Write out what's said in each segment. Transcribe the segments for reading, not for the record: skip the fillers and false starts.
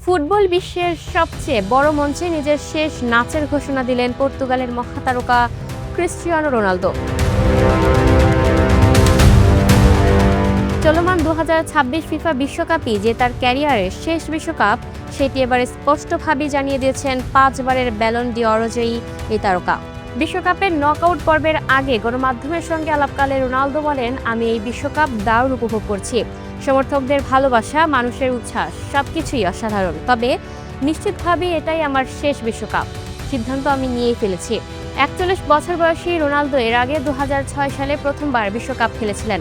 Football বিশ্বের সবচেয়ে বড় মঞ্চে নিজের শেষ নাচের ঘোষণা দিলেন পর্তুগালের মহাতারকা ক্রিস্টিয়ানো রোনালদো। চলমান 2026 ফিফা বিশ্বকাপই যে তার ক্যারিয়ারের শেষ বিশ্বকাপ, সেটি এবারে স্পষ্টভাবে জানিয়ে দিয়েছেন 5 বারের ব্যালন ডি'অর জয়ী এই তারকা। বিশ্বকাপের নকআউট পর্বের আগে গণমাধ্যমের সঙ্গে আলাপকালে রোনালদো বলেন, আমি এই বিশ্বকাপ দারুণ উপভোগ করছি। সমর্থকদের ভালোবাসা, মানুষের উচ্ছ্বাস সবকিছুই অসাধারণ। তবে নিশ্চিতভাবে এটাই আমার শেষ বিশ্বকাপ। সিদ্ধান্ত আমি নিয়েই ফেলেছি। 41 বছর বয়সী রোনালদো এর আগে 2006 সালে প্রথমবার বিশ্বকাপ খেলেছিলেন।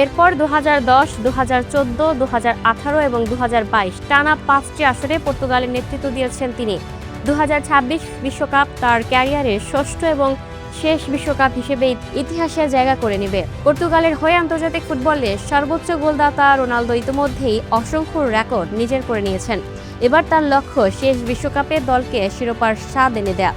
এরপর 2010, 2014, 2018 এবং 2022 টানা 5টি আসরে পর্তুগালের নেতৃত্ব দিয়েছেন তিনি। 2026 বিশ্বকাপ তার ক্যারিয়ারের ষষ্ঠ এবং শেষ বিশ্বকাপ হিসেবে ইতিহাসে জায়গা করে নেবে। পর্তুগালের হয়ে আন্তর্জাতিক ফুটবলে সর্বোচ্চ গোলদাতা রোনালদো ইতিমধ্যেই অসংখ্য রেকর্ড নিজের করে নিয়েছেন। এবার তার লক্ষ্য শেষ বিশ্বকাপে দলকে শিরোপার স্বাদ এনে দেয়া।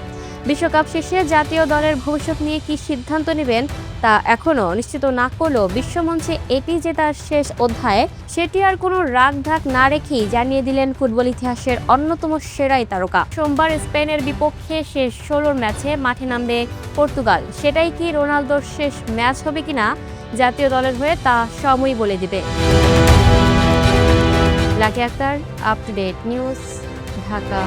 বিশ্বকাপ শেষে জাতীয় দলের ভবিষ্যৎ নিয়ে কী সিদ্ধান্ত নেবেন তা এখনও নিশ্চিত না করলেও বিশ্বমঞ্চে এটি যে তার শেষ অধ্যায়, সেটি আর কোনো রাগঢাক না রেখেই জানিয়ে দিলেন ফুটবল ইতিহাসের অন্যতম সেরাই তারকা। সোমবার স্পেনের বিপক্ষে শেষ 16 ম্যাচে মাঠে নামবে পর্তুগাল। সেটাই কি রোনালদোর শেষ ম্যাচ হবে কিনা জাতীয় দলের হয়ে তা সময়ই বলে দিবে। Lucky Akter, up to date news, Dhaka.